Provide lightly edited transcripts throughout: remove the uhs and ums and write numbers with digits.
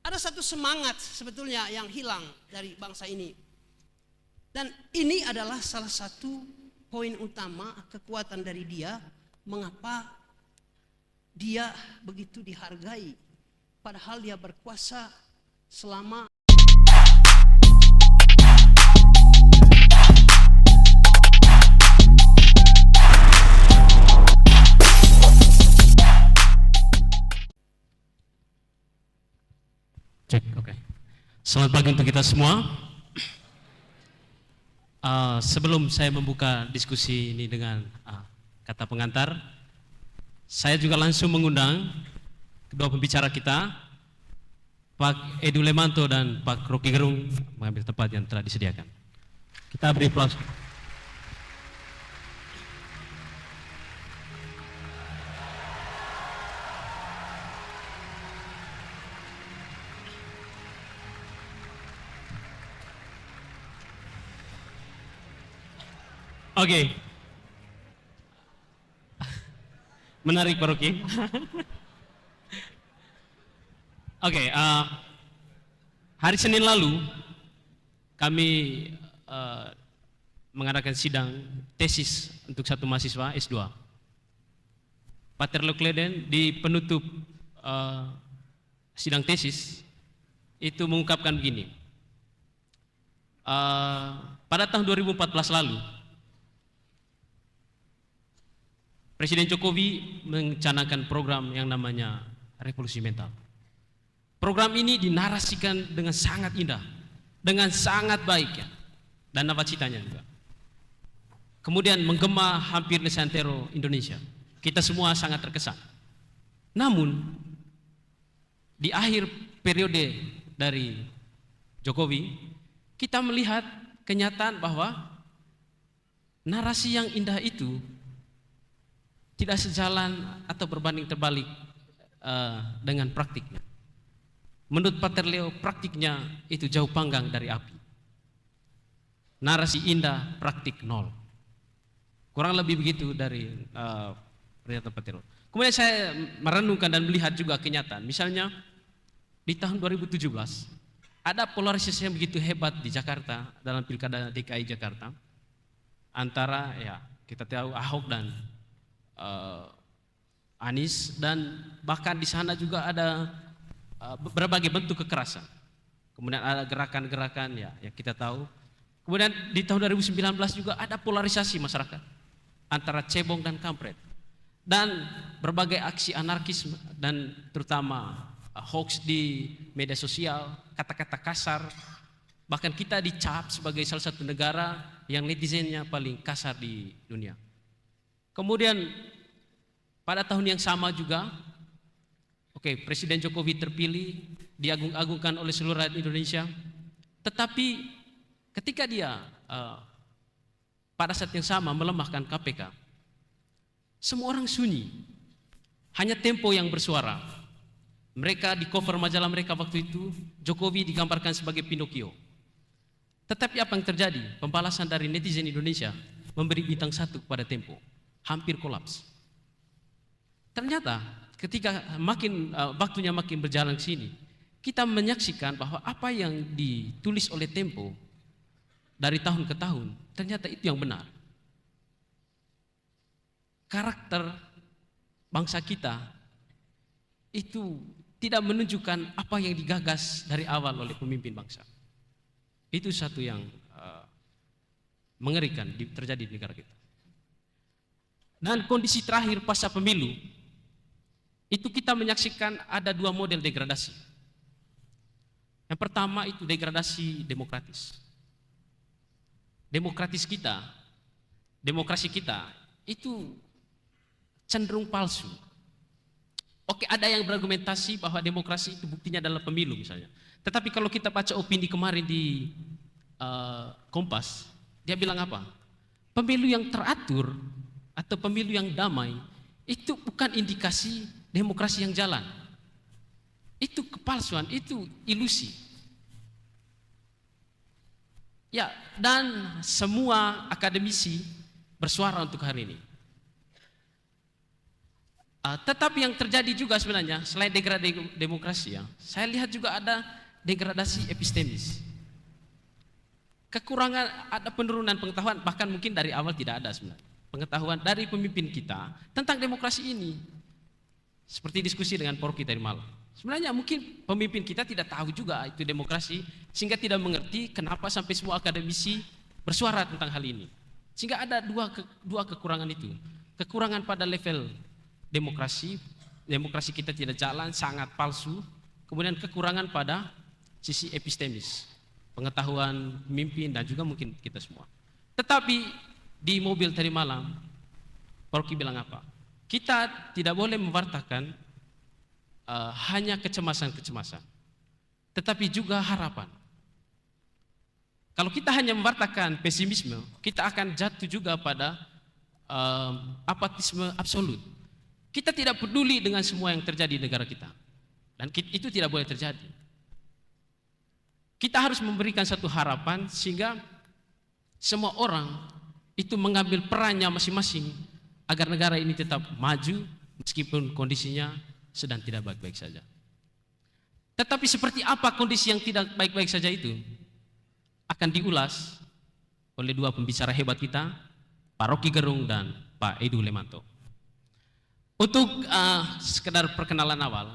Ada satu semangat sebetulnya yang hilang dari bangsa ini. Dan ini adalah salah satu poin utama kekuatan dari dia, mengapa dia begitu dihargai padahal dia berkuasa selama Cek, oke. Selamat pagi untuk kita semua. Sebelum saya membuka diskusi ini dengan kata pengantar, saya juga langsung mengundang kedua pembicara kita, Pak Edu Lemanto dan Pak Rocky Gerung, mengambil tempat yang telah disediakan. Kita beri aplaus. Oke. Menarik Pak Rocky. Oke, hari Senin lalu kami mengadakan sidang tesis untuk satu mahasiswa S2. Pak Terlo Kleden di penutup sidang tesis itu mengungkapkan begini. Pada tahun 2014 lalu, Presiden Jokowi mencanangkan program yang namanya revolusi mental. Program ini dinarasikan dengan sangat indah, dengan sangat baik ya, dan nawacitanya juga. Kemudian menggema hampir santero Indonesia. Kita semua sangat terkesan. Namun di akhir periode dari Jokowi, kita melihat kenyataan bahwa narasi yang indah itu tidak sejalan atau berbanding terbalik dengan praktiknya. Menurut Pak Terleo, praktiknya itu jauh panggang dari api. Narasi indah, praktik nol. Kurang lebih begitu dari pernyataan Pak Terleo. Kemudian saya merenungkan dan melihat juga kenyataan. Misalnya di tahun 2017 ada polarisasi yang begitu hebat di Jakarta dalam Pilkada DKI Jakarta antara ya kita tahu Ahok dan Anies, dan bahkan di sana juga ada berbagai bentuk kekerasan. Kemudian ada gerakan-gerakan ya kita tahu. Kemudian di tahun 2019 juga ada polarisasi masyarakat antara cebong dan kampret, dan berbagai aksi anarkis dan terutama hoax di media sosial, kata-kata kasar. Bahkan kita dicap sebagai salah satu negara yang netizennya paling kasar di dunia. Kemudian pada tahun yang sama juga, Presiden Jokowi terpilih, diagung-agungkan oleh seluruh rakyat Indonesia. Tetapi ketika dia pada saat yang sama melemahkan KPK, semua orang sunyi, hanya Tempo yang bersuara. Mereka di cover majalah mereka waktu itu, Jokowi digambarkan sebagai Pinocchio. Tetapi apa yang terjadi? Pembalasan dari netizen Indonesia memberi bintang 1 kepada Tempo. Hampir kolaps. Ternyata ketika waktunya makin berjalan ke sini, kita menyaksikan bahwa apa yang ditulis oleh Tempo dari tahun ke tahun, ternyata itu yang benar. Karakter bangsa kita itu tidak menunjukkan apa yang digagas dari awal oleh pemimpin bangsa. Itu satu yang mengerikan terjadi di negara kita. Dan kondisi terakhir pasca pemilu, itu kita menyaksikan ada 2 model degradasi. Yang pertama itu degradasi demokratis. Demokrasi kita itu cenderung palsu. Ada yang berargumentasi bahwa demokrasi itu buktinya adalah pemilu misalnya. Tetapi kalau kita baca opini kemarin di Kompas, dia bilang apa? Pemilu yang teratur atau pemilu yang damai itu bukan indikasi demokrasi yang jalan. Itu kepalsuan, itu ilusi. Ya, dan semua akademisi bersuara untuk hari ini. Tetapi yang terjadi juga sebenarnya selain degradasi demokrasi ya, saya lihat juga ada degradasi epistemis. Kekurangan, ada penurunan pengetahuan, bahkan mungkin dari awal tidak ada sebenarnya pengetahuan dari pemimpin kita tentang demokrasi ini. Seperti diskusi dengan Porky tadi malam. Sebenarnya mungkin pemimpin kita tidak tahu juga itu demokrasi, sehingga tidak mengerti kenapa sampai semua akademisi bersuara tentang hal ini. Sehingga ada dua kekurangan itu. Kekurangan pada level demokrasi kita tidak jalan, sangat palsu. Kemudian kekurangan pada sisi epistemis, pengetahuan pemimpin dan juga mungkin kita semua. Tetapi di mobil tadi malam, Porky bilang apa? Kita tidak boleh mewartakan hanya kecemasan-kecemasan, tetapi juga harapan. Kalau kita hanya mewartakan pesimisme, kita akan jatuh juga pada apatisme absolut. Kita tidak peduli dengan semua yang terjadi di negara kita, dan itu tidak boleh terjadi. Kita harus memberikan satu harapan sehingga semua orang itu mengambil perannya masing-masing agar negara ini tetap maju meskipun kondisinya sedang tidak baik-baik saja. Tetapi seperti apa kondisi yang tidak baik-baik saja itu akan diulas oleh dua pembicara hebat kita, Pak Rocky Gerung dan Pak Edu Lemanto. Untuk sekedar perkenalan awal,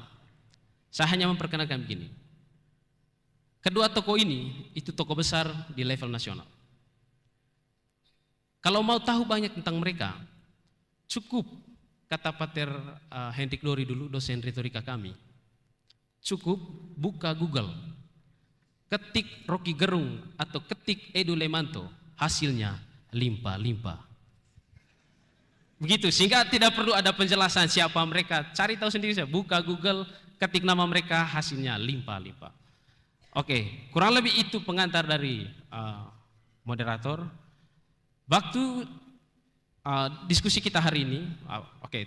saya hanya memperkenalkan begini. Kedua tokoh ini itu tokoh besar di level nasional. Kalau mau tahu banyak tentang mereka, cukup kata Pater Hendrik Dori dulu, dosen retorika kami, cukup buka Google, ketik Rocky Gerung atau ketik Edu Lemanto, hasilnya limpah-limpah. Begitu, sehingga tidak perlu ada penjelasan siapa mereka, cari tahu sendiri saja, buka Google, ketik nama mereka, hasilnya limpah-limpah. Oke, kurang lebih itu pengantar dari moderator. Waktu diskusi kita hari ini,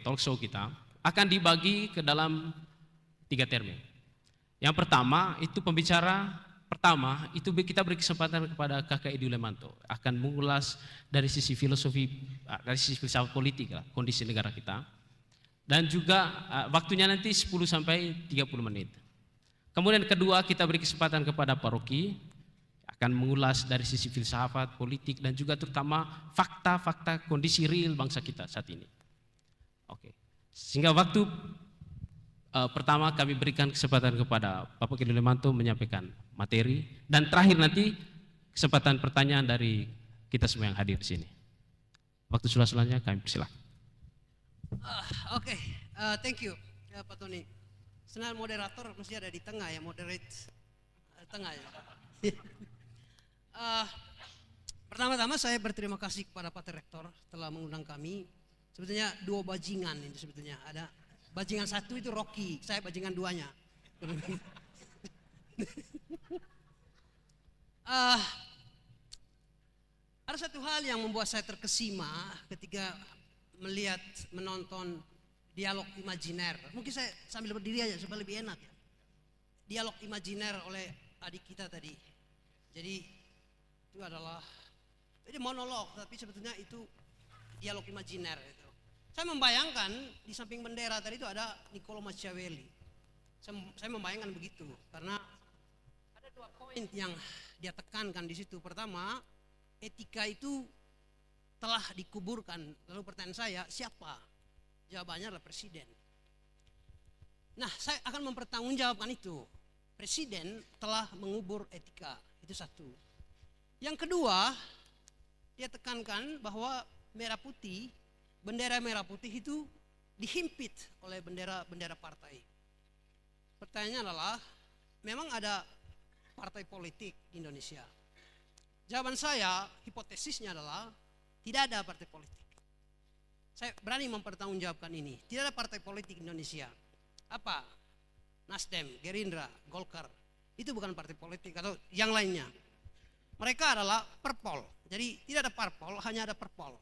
talk show kita akan dibagi ke dalam 3 termen. Yang pertama itu pembicara pertama itu kita beri kesempatan kepada Kakak Edu Lemanto akan mengulas dari sisi filosofi, dari sisi filsafat politik lah, kondisi negara kita, dan juga waktunya nanti 10 sampai 30 menit. Kemudian kedua kita beri kesempatan kepada Pak Rocky akan mengulas dari sisi filsafat politik dan juga terutama fakta-fakta kondisi real bangsa kita saat ini. Oke, sehingga waktu pertama kami berikan kesempatan kepada Bapak Edu Lemanto menyampaikan materi, dan terakhir nanti kesempatan pertanyaan dari kita semua yang hadir di sini. Waktu selanjutnya kami persilakan. Thank you Pak Tony. Senang moderator mesti ada di tengah ya, moderate tengah ya. Pertama-tama saya berterima kasih kepada Pak Rektor telah mengundang kami. Sebetulnya 2 bajingan ini sebetulnya ada. Bajingan 1 itu Rocky, saya bajingan 2-nya. Ada satu hal yang membuat saya terkesima ketika menonton dialog imajiner. Mungkin saya sambil berdiri aja supaya lebih enak ya. Dialog imajiner oleh adik kita tadi. Jadi itu adalah monolog, tapi sebetulnya itu dialog imajiner itu. Saya membayangkan di samping bendera tadi itu ada Niccolo Machiavelli. Saya membayangkan begitu karena ada 2 poin yang dia tekankan di situ. Pertama, etika itu telah dikuburkan. Lalu pertanyaan saya, siapa? Jawabannya adalah presiden. Nah, saya akan mempertanggungjawabkan itu. Presiden telah mengubur etika, itu satu. Yang kedua, dia tekankan bahwa bendera merah putih itu dihimpit oleh bendera partai. Pertanyaannya adalah, memang ada partai politik di Indonesia? Jawaban saya, hipotesisnya adalah tidak ada partai politik. Saya berani mempertanggungjawabkan ini. Tidak ada partai politik di Indonesia. Apa? Nasdem, Gerindra, Golkar. Itu bukan partai politik atau yang lainnya. Mereka adalah perpol. Jadi tidak ada parpol, hanya ada perpol.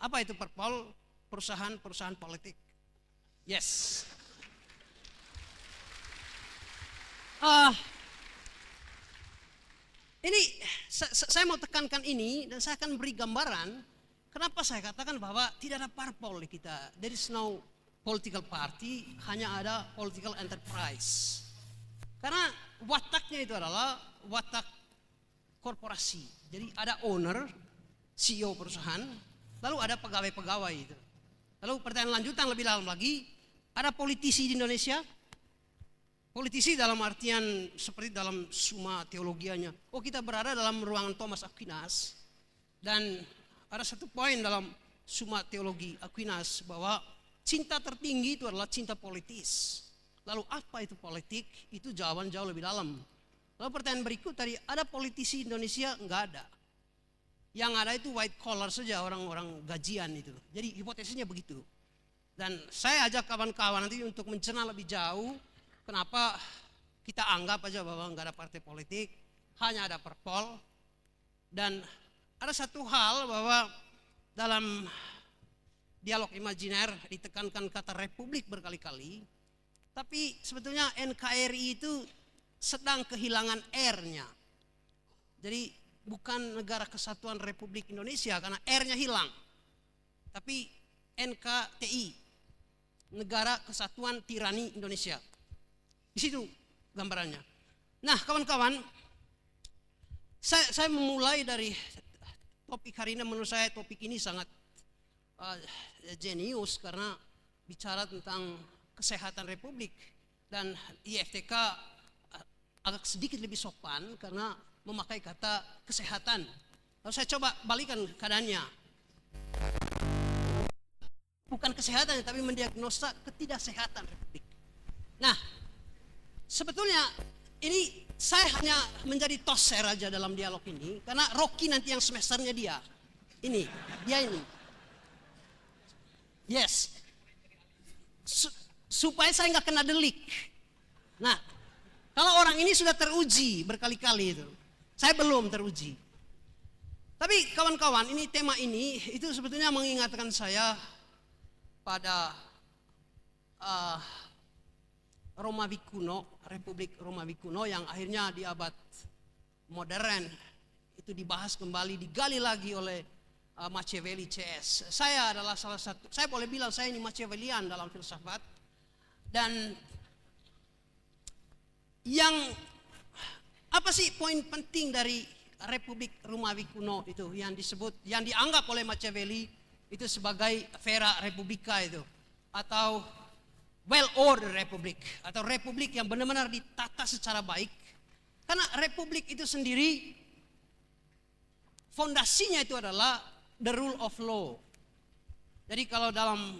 Apa itu perpol? Perusahaan politik. Yes. Ini saya mau tekankan ini dan saya akan beri gambaran kenapa saya katakan bahwa tidak ada parpol di kita. There is no political party, hanya ada political enterprise. Karena wataknya itu adalah watak korporasi. Jadi ada owner, CEO perusahaan, lalu ada pegawai-pegawai itu. Lalu pertanyaan lanjutan lebih dalam lagi, ada politisi di Indonesia? Politisi dalam artian seperti dalam summa teologianya. Oh, kita berada dalam ruangan Thomas Aquinas, dan ada satu poin dalam summa teologi Aquinas bahwa cinta tertinggi itu adalah cinta politis. Lalu apa itu politik? Itu jawaban jauh lebih dalam. Lalu pertanyaan berikut tadi, ada politisi Indonesia? Enggak ada. Yang ada itu white collar saja, orang-orang gajian itu. Jadi hipotesisnya begitu. Dan saya ajak kawan-kawan nanti untuk mencerna lebih jauh. Kenapa kita anggap aja bahwa enggak ada partai politik, hanya ada perpol. Dan ada satu hal bahwa dalam dialog imajiner ditekankan kata republik berkali-kali, tapi sebetulnya NKRI itu sedang kehilangan R-nya. Jadi bukan Negara Kesatuan Republik Indonesia karena R-nya hilang, tapi NKTI, Negara Kesatuan Tirani Indonesia. Di situ gambarannya. Nah, kawan-kawan, saya memulai dari topik hari ini. Menurut saya topik ini sangat jenius karena bicara tentang kesehatan Republik, dan IFTK agak sedikit lebih sopan karena memakai kata kesehatan. Lalu saya coba balikan keadaannya. Bukan kesehatan, tapi mendiagnosa ketidaksehatan Republik. Nah, sebetulnya ini saya hanya menjadi toser aja dalam dialog ini, karena Rocky nanti yang semesternya dia ini. Yes, supaya saya nggak kena delik. Nah, kalau orang ini sudah teruji berkali-kali itu, saya belum teruji. Tapi kawan-kawan, ini tema ini itu sebetulnya mengingatkan saya pada Romawi kuno, Republik Romawi kuno yang akhirnya di abad modern itu dibahas kembali, digali lagi oleh Machiavelli CS. Saya adalah salah satu, saya boleh bilang saya ini Machiavellian dalam filsafat. Dan yang apa sih poin penting dari Republik Romawi kuno itu yang disebut, yang dianggap oleh Machiavelli itu sebagai Vera Republica itu, atau well ordered republic, atau republik yang benar-benar ditata secara baik. Karena republik itu sendiri fondasinya itu adalah the rule of law. Jadi kalau dalam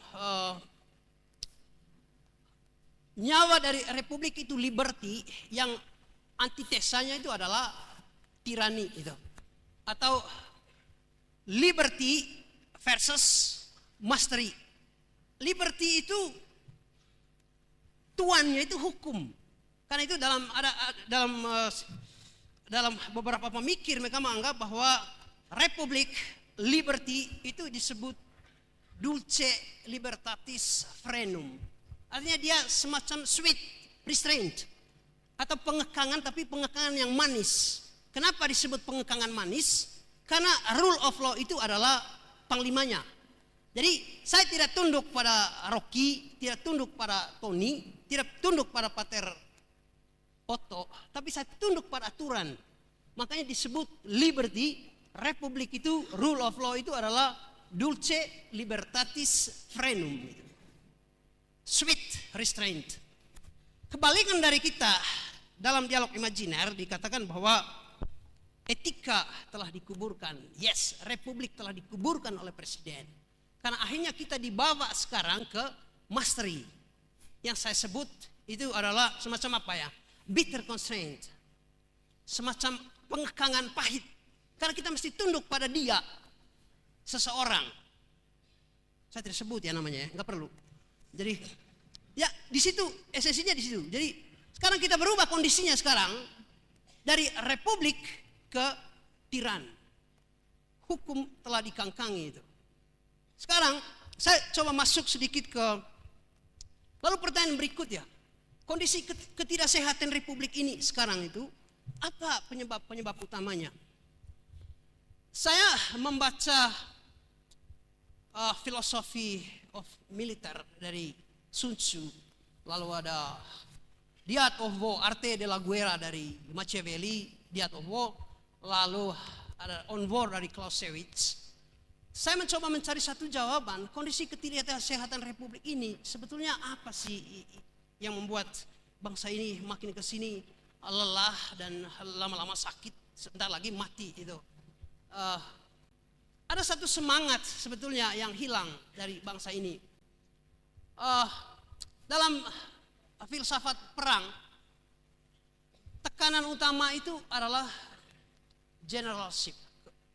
nyawa dari republik itu liberty, yang antitesanya itu adalah tirani itu, atau liberty versus mastery. Liberty itu tuannya itu hukum. Karena itu dalam beberapa pemikir mereka menganggap bahwa republik liberty itu disebut dulce libertatis frenum. Artinya dia semacam sweet restraint atau pengekangan, tapi pengekangan yang manis. Kenapa disebut pengekangan manis? Karena rule of law itu adalah panglimanya. Jadi saya tidak tunduk pada Rocky, tidak tunduk pada Tony, tidak tunduk pada Pater Otto, tapi saya tunduk pada aturan. Makanya disebut liberty, republik itu, rule of law itu adalah dulce libertatis frenum, sweet restraint. Kebalikan dari kita dalam dialog imajiner dikatakan bahwa etika telah dikuburkan. Yes, republik telah dikuburkan oleh presiden. Karena akhirnya kita dibawa sekarang ke mastery. Yang saya sebut itu adalah semacam apa ya? Bitter constraint. Semacam pengekangan pahit. Karena kita mesti tunduk pada dia, seseorang. Saya tidak sebut ya namanya ya, nggak perlu. Jadi ya di situ esensinya di situ. Jadi sekarang kita berubah kondisinya sekarang dari republik ke tiran. Hukum telah dikangkangi itu. Sekarang saya coba masuk sedikit ke, lalu pertanyaan berikut ya, kondisi ketidaksehatan republik ini sekarang itu apa penyebab utamanya? Saya membaca filosofi of militer dari Sun Tzu, lalu ada The Art of War, Arte de la Guerra dari Machiavelli, The Art of War, lalu ada On War dari Clausewitz. Saya mencoba mencari satu jawaban, kondisi ketidaksehatan Republik ini sebetulnya apa sih yang membuat bangsa ini makin ke sini lelah dan lama-lama sakit, sebentar lagi mati itu. Ada satu semangat sebetulnya yang hilang dari bangsa ini. Dalam filsafat perang, tekanan utama itu adalah generalship,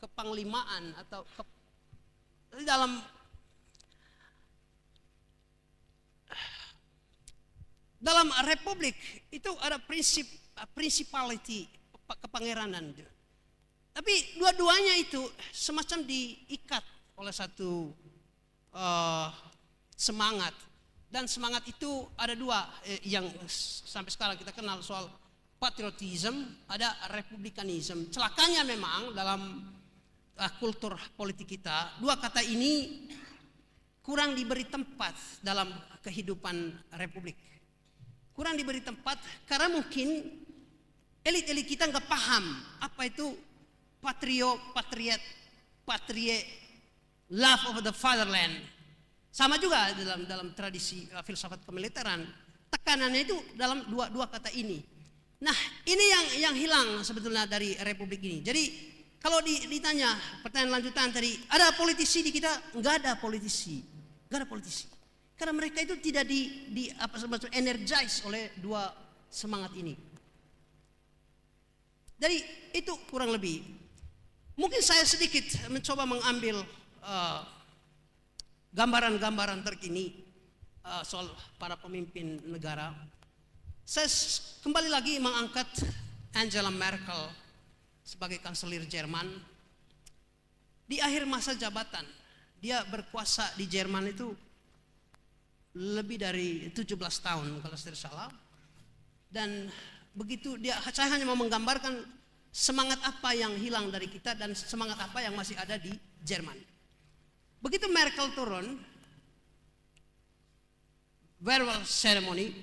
kepanglimaan atau dalam republik itu ada prinsip principality, kepangeranan. Tapi dua-duanya itu semacam diikat oleh satu semangat. Dan semangat itu ada dua yang sampai sekarang kita kenal, soal patriotism, ada republikanisme. Celakanya memang dalam kultur politik kita, dua kata ini kurang diberi tempat dalam kehidupan republik. Kurang diberi tempat karena mungkin elit-elit kita nggak paham apa itu patriot, love of the fatherland. Sama juga dalam tradisi filsafat kemiliteran, tekanannya itu dalam dua kata ini. Nah, ini yang hilang sebetulnya dari republik ini. Jadi kalau ditanya pertanyaan lanjutan tadi, ada politisi di kita? Nggak ada politisi. Karena mereka itu tidak energize oleh dua semangat ini. Jadi itu kurang lebih. Mungkin saya sedikit mencoba mengambil gambaran-gambaran terkini soal para pemimpin negara. Saya kembali lagi mengangkat Angela Merkel sebagai kanselir Jerman. Di akhir masa jabatan, dia berkuasa di Jerman itu lebih dari 17 tahun kalau saya tidak salah. Dan begitu saya hanya mau menggambarkan semangat apa yang hilang dari kita dan semangat apa yang masih ada di Jerman. Begitu Merkel turun, farewell ceremony,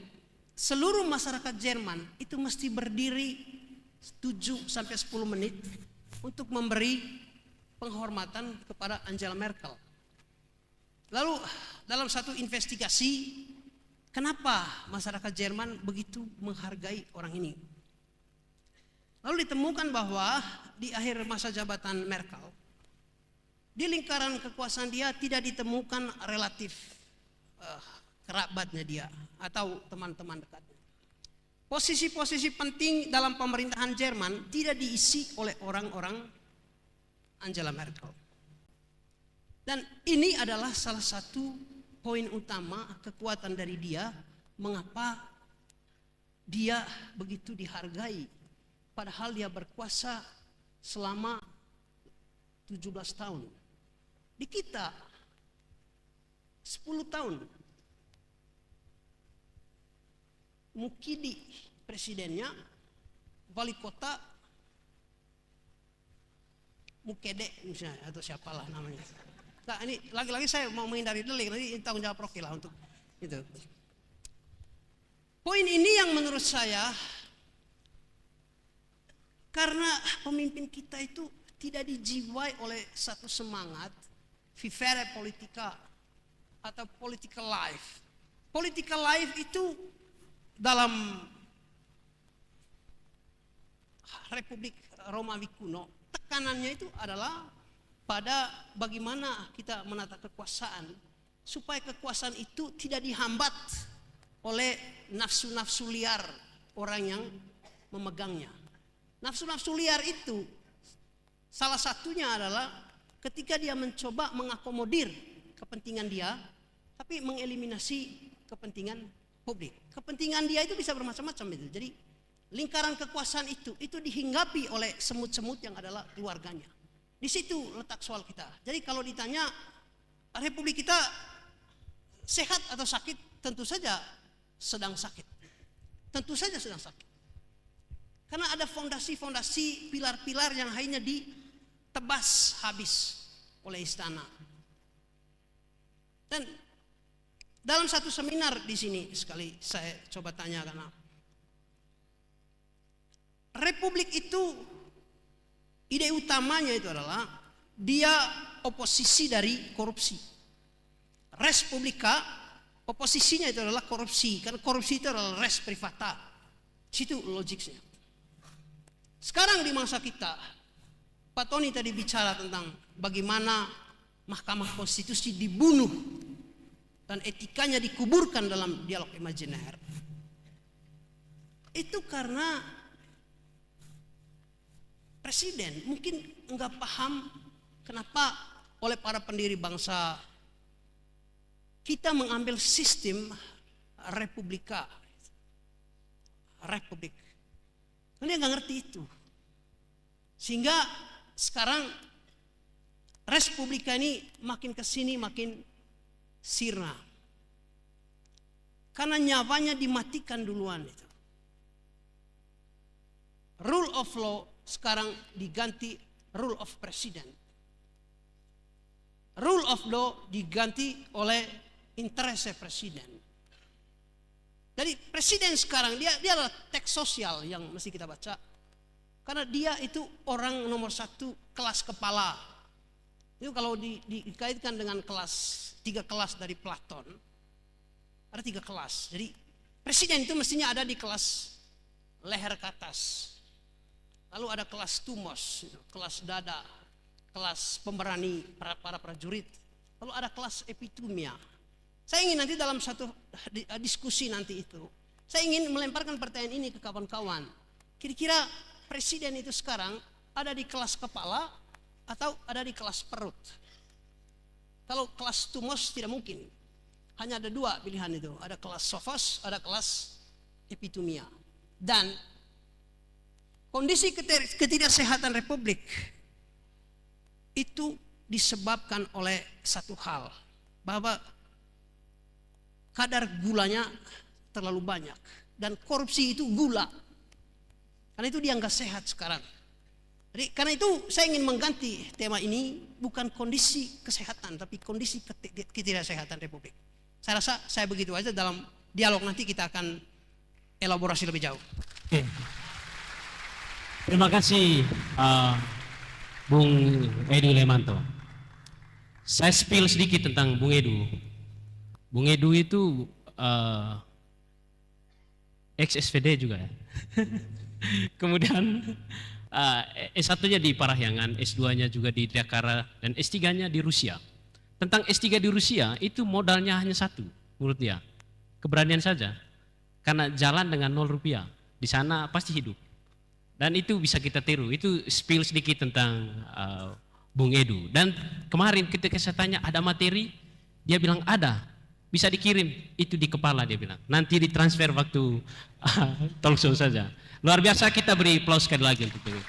seluruh masyarakat Jerman itu mesti berdiri 7 sampai 10 menit untuk memberi penghormatan kepada Angela Merkel. Lalu dalam satu investigasi, kenapa masyarakat Jerman begitu menghargai orang ini? Lalu ditemukan bahwa di akhir masa jabatan Merkel, di lingkaran kekuasaan dia tidak ditemukan relatif kerabatnya dia atau teman-teman dekatnya. Posisi-posisi penting dalam pemerintahan Jerman tidak diisi oleh orang-orang Angela Merkel. Dan ini adalah salah satu poin utama kekuatan dari dia, mengapa dia begitu dihargai padahal dia berkuasa selama 17 tahun. Di kita 10 tahun. Mukidi presidennya, wali kota Mukede misalnya atau siapalah namanya. Nah, ini lagi-lagi saya mau menghindari delik, nanti tanggung jawab Rocky lah untuk itu. Poin ini yang menurut saya, karena pemimpin kita itu tidak dijiwai oleh satu semangat vivere politica atau political life. Political life itu dalam Republik Romawi kuno, tekanannya itu adalah pada bagaimana kita menata kekuasaan supaya kekuasaan itu tidak dihambat oleh nafsu-nafsu liar orang yang memegangnya. Nafsu-nafsu liar itu salah satunya adalah ketika dia mencoba mengakomodir kepentingan dia, tapi mengeliminasi kepentingan publik. Kepentingan dia itu bisa bermacam-macam itu. Jadi lingkaran kekuasaan itu dihinggapi oleh semut-semut yang adalah keluarganya. Di situ letak soal kita. Jadi kalau ditanya Republik kita sehat atau sakit, tentu saja sedang sakit. Tentu saja sedang sakit. Karena ada fondasi-fondasi, pilar-pilar yang hanya ditebas habis oleh istana. Dan Dalam satu seminar di sini sekali saya coba tanyakan, Republik itu ide utamanya itu adalah dia oposisi dari korupsi. Res publica oposisinya itu adalah korupsi, karena korupsi itu adalah res privata. Situ logiknya. Sekarang di masa kita, Pak Tony tadi bicara tentang bagaimana Mahkamah Konstitusi dibunuh dan etikanya dikuburkan dalam dialog imajiner. Itu karena presiden mungkin enggak paham kenapa oleh para pendiri bangsa kita mengambil sistem republik. Dia nggak ngerti itu, sehingga sekarang res publika ini makin kesini makin sirna, karena nyawanya dimatikan duluan itu. Rule of law sekarang diganti rule of president. Rule of law diganti oleh interest presiden. Jadi presiden sekarang dia adalah teks sosial yang mesti kita baca, karena dia itu orang nomor satu kelas kepala. Itu kalau dikaitkan dengan tiga kelas dari Platon, ada 3 kelas. Jadi presiden itu mestinya ada di kelas leher ke atas. Lalu ada kelas tumos, kelas dada, kelas pemberani para prajurit. Lalu ada kelas epitumia. Saya ingin nanti dalam satu diskusi nanti itu, saya ingin melemparkan pertanyaan ini ke kawan-kawan. Kira-kira presiden itu sekarang ada di kelas kepala atau ada di kelas perut? Kalau kelas tumos tidak mungkin. Hanya ada 2 pilihan itu. Ada kelas sophos, ada kelas epitumia. Dan kondisi ketidaksehatan Republik itu disebabkan oleh satu hal, bahwa kadar gulanya terlalu banyak, dan korupsi itu gula, karena itu dia nggak sehat sekarang. Jadi karena itu saya ingin mengganti tema ini, bukan kondisi kesehatan tapi kondisi ketidaksehatan Republik. Saya rasa saya begitu aja, dalam dialog nanti kita akan elaborasi lebih jauh. Oke. Terima kasih Bung Edu Lemanto. Saya spill sedikit tentang Bung Edu. Bung Edu itu ex-SVD juga ya. Kemudian S1-nya di Parahyangan, S2-nya juga di Jakarta, dan S3-nya di Rusia. Tentang S3 di Rusia itu modalnya hanya satu menurut dia, keberanian saja. Karena jalan dengan 0 rupiah, di sana pasti hidup. Dan itu bisa kita tiru. Itu spill sedikit tentang Bung Edu. Dan kemarin ketika saya tanya ada materi, dia bilang ada. Bisa dikirim, itu di kepala dia bilang. Nanti ditransfer waktu talk show saja. Luar biasa, kita beri aplaus sekali lagi untuk itu.